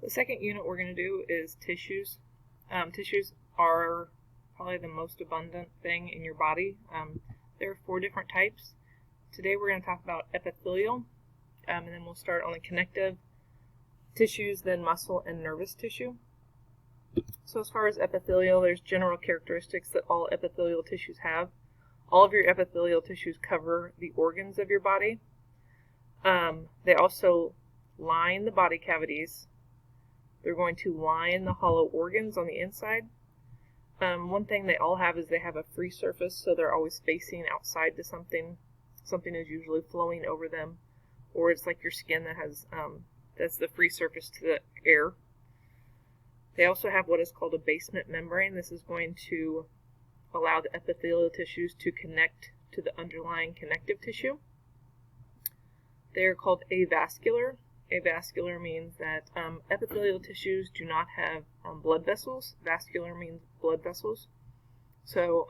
The second unit we're going to do is tissues. Tissues are probably the most abundant thing in your body. There are 4 different types. Today we're going to talk about epithelial, and then we'll start on the connective tissues, then muscle and nervous tissue. So as far as epithelial, there's general characteristics that all epithelial tissues have. All of your epithelial tissues cover the organs of your body. They also line the body cavities. They're going to line the hollow organs on the inside. One thing they all have is they have a free surface, so they're always facing outside to something. Something is usually flowing over them, or it's like your skin that has that's the free surface to the air. They also have what is called a basement membrane. This is going to allow the epithelial tissues to connect to the underlying connective tissue. They are called avascular. Avascular means that epithelial tissues do not have blood vessels. Vascular means blood vessels. So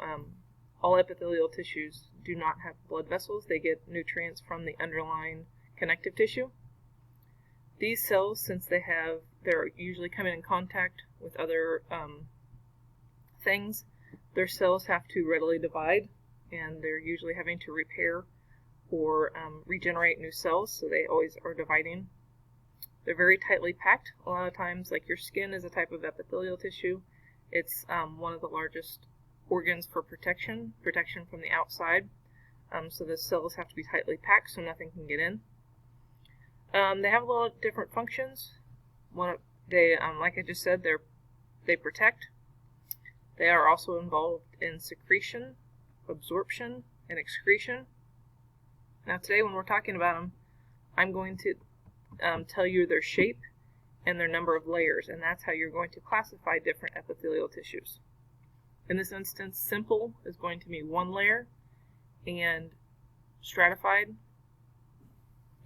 all epithelial tissues do not have blood vessels. They get nutrients from the underlying connective tissue. These cells, since they're usually coming in contact with other things, their cells have to readily divide, and they're usually having to repair or regenerate new cells, so they always are dividing. They're very tightly packed. A lot of times, like your skin is a type of epithelial tissue. It's one of the largest organs for protection from the outside. So the cells have to be tightly packed so nothing can get in. They have a lot of different functions. Like I just said, they protect. They are also involved in secretion, absorption, and excretion. Now today when we're talking about them, I'm going to tell you their shape and their number of layers, and that's how you're going to classify different epithelial tissues. In this instance, simple is going to be 1 layer, and stratified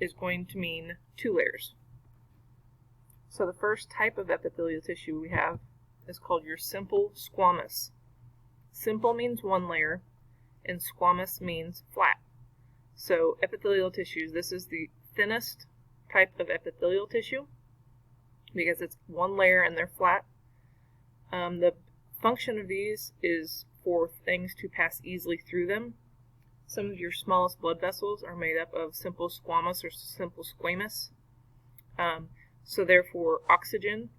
is going to mean 2 layers. So the first type of epithelial tissue we have is called your simple squamous. Simple means 1 layer, and squamous means flat. So epithelial tissues, this is the thinnest type of epithelial tissue because it's 1 layer and they're flat. The function of these is for things to pass easily through them. Some of your smallest blood vessels are made up of simple squamous or simple squamous. So therefore oxygen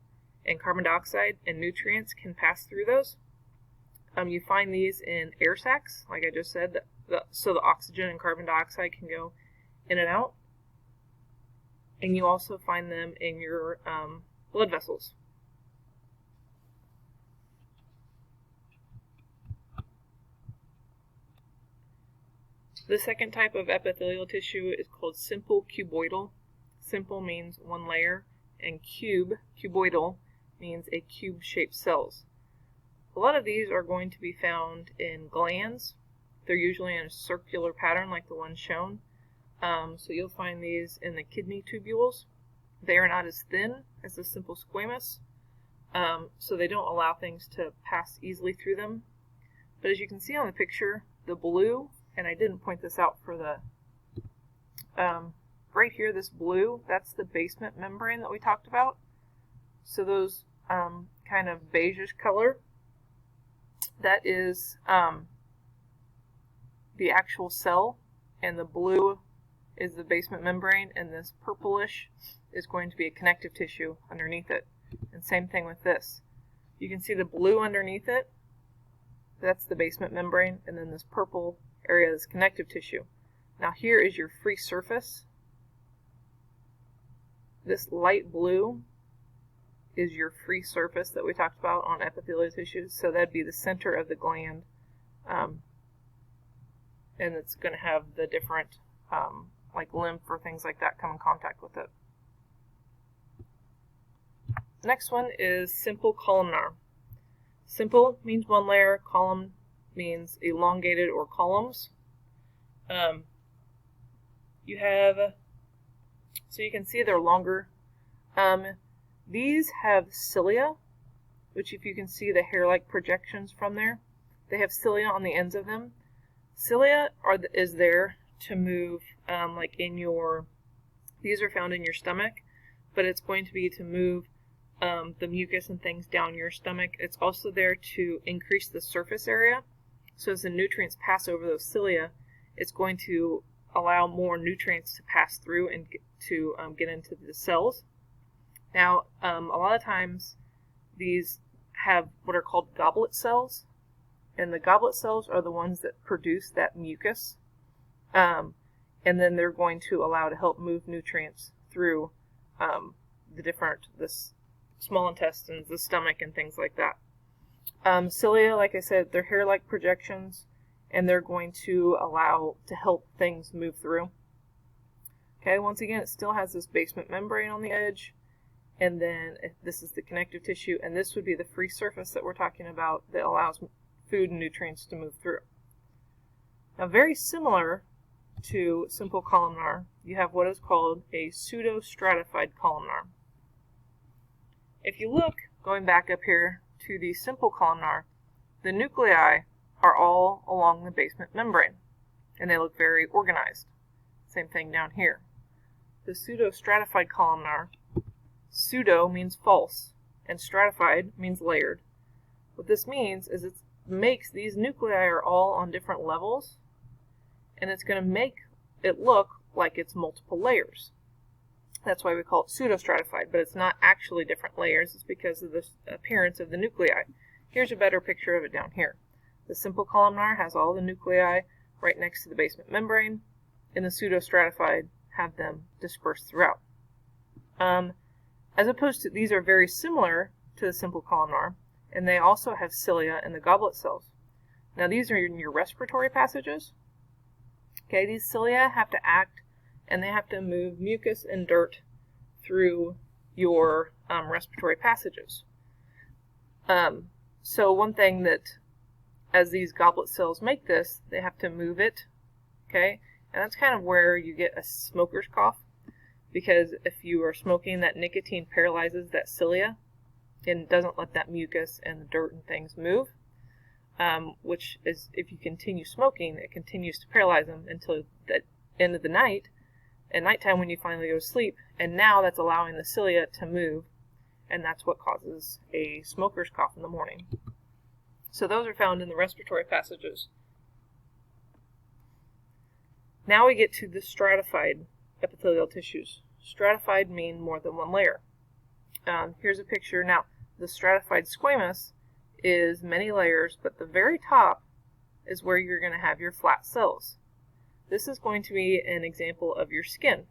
and carbon dioxide and nutrients can pass through those. You find these in air sacs, like I just said, so the oxygen and carbon dioxide can go in and out. And you also find them in your blood vessels. The second type of epithelial tissue is called simple cuboidal. Simple means 1 layer, and cuboidal, means a cube-shaped cells. A lot of these are going to be found in glands. They're usually in a circular pattern like the one shown. So you'll find these in the kidney tubules. They are not as thin as the simple squamous, so they don't allow things to pass easily through them. But as you can see on the picture, the blue, and I didn't point this out for the, right here, this blue, that's the basement membrane that we talked about. So those kind of beigeish color, that is the actual cell, and the blue is the basement membrane, and this purplish is going to be a connective tissue underneath it. And same thing with this. You can see the blue underneath it, that's the basement membrane, and then this purple area is connective tissue. Now here is your free surface. This light blue is your free surface that we talked about on epithelial tissues, so that'd be the center of the gland, and it's going to have the different like lymph or things like that come in contact with it. Next one is simple columnar. Simple means 1 layer, column means elongated or columns. You have, so you can see they're longer. These have cilia, which if you can see the hair-like projections from there, they have cilia on the ends of them. Cilia is there to move, like in your, these are found in your stomach, but it's going to be to move the mucus and things down your stomach. It's also there to increase the surface area. So as the nutrients pass over those cilia, it's going to allow more nutrients to pass through and get into the cells. Now, a lot of times these have what are called goblet cells, and the goblet cells are the ones that produce that mucus, and then they're going to allow to help move nutrients through the small intestines, the stomach, and things like that. Cilia, like I said, they're hair-like projections, and they're going to allow to help things move through. Okay, once again, it still has this basement membrane on the edge, and then this is the connective tissue, and this would be the free surface that we're talking about that allows food and nutrients to move through. Now, very similar to simple columnar, you have what is called a pseudostratified columnar. If you look, going back up here to the simple columnar, the nuclei are all along the basement membrane, and they look very organized. Same thing down here. The pseudostratified columnar, pseudo means false, and stratified means layered. What this means is it makes these nuclei are all on different levels, and it's going to make it look like it's multiple layers. That's why we call it pseudostratified, but it's not actually different layers. It's because of the appearance of the nuclei. Here's a better picture of it down here. The simple columnar has all the nuclei right next to the basement membrane, and the pseudostratified have them dispersed throughout. As opposed to, these are very similar to the simple columnar, and they also have cilia and the goblet cells. Now these are in your respiratory passages. Okay, these cilia have to act, and they have to move mucus and dirt through your respiratory passages. So one thing that, as these goblet cells make this, they have to move it, okay? And that's kind of where you get a smoker's cough, because if you are smoking, that nicotine paralyzes that cilia and doesn't let that mucus and the dirt and things move, which is, if you continue smoking, it continues to paralyze them until the end of the night, at nighttime when you finally go to sleep, and now that's allowing the cilia to move, and that's what causes a smoker's cough in the morning. So those are found in the respiratory passages. Now we get to the stratified epithelial tissues. Stratified mean more than one layer. Here's a picture. Now, the stratified squamous is many layers, but the very top is where you're going to have your flat cells. This is going to be an example of your skin.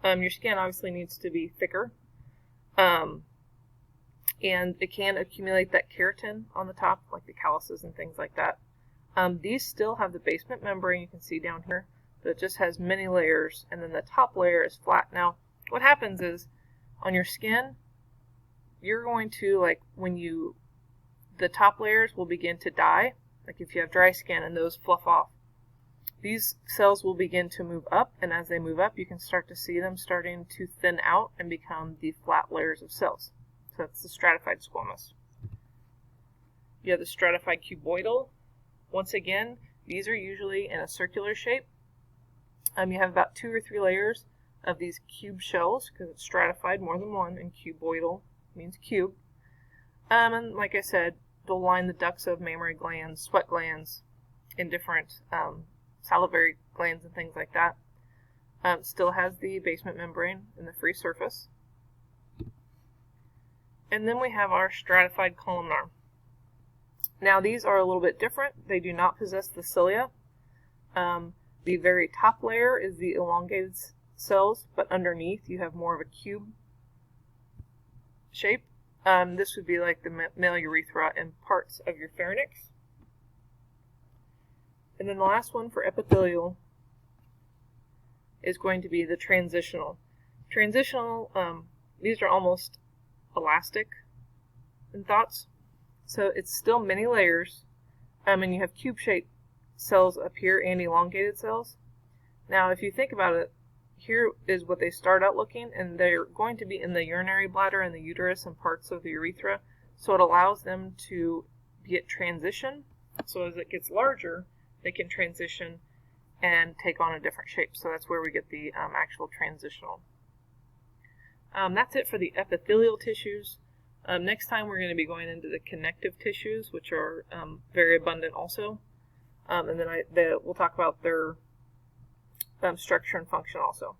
Your skin obviously needs to be thicker, and it can accumulate that keratin on the top, like the calluses and things like that. These still have the basement membrane you can see down here, but it just has many layers, and then the top layer is flat. Now, what happens is, on your skin, you're going to, like, the top layers will begin to die, like if you have dry skin and those fluff off. These cells will begin to move up, and as they move up, you can start to see them starting to thin out and become the flat layers of cells. So that's the stratified squamous. You have the stratified cuboidal. Once again, these are usually in a circular shape. You have about 2 or 3 layers of these cube shells, because it's stratified, more than one, and cuboidal means cube. And like I said, they'll line the ducts of mammary glands, sweat glands, and different salivary glands and things like that. Still has the basement membrane and the free surface. And then we have our stratified columnar. Now these are a little bit different. They do not possess the cilia. The very top layer is the elongated cells, but underneath you have more of a cube shape. This would be like the male urethra and parts of your pharynx. And then the last one for epithelial is going to be the transitional. Transitional, these are almost elastic in thoughts. So it's still many layers, and you have cube-shaped cells up here and elongated cells. Now, if you think about it, here is what they start out looking, and they're going to be in the urinary bladder and the uterus and parts of the urethra. So it allows them to get transition. So as it gets larger, they can transition and take on a different shape. So that's where we get the actual transitional. That's it for the epithelial tissues. Next time we're going to be going into the connective tissues, which are very abundant also. And then we'll talk about their structure and function also.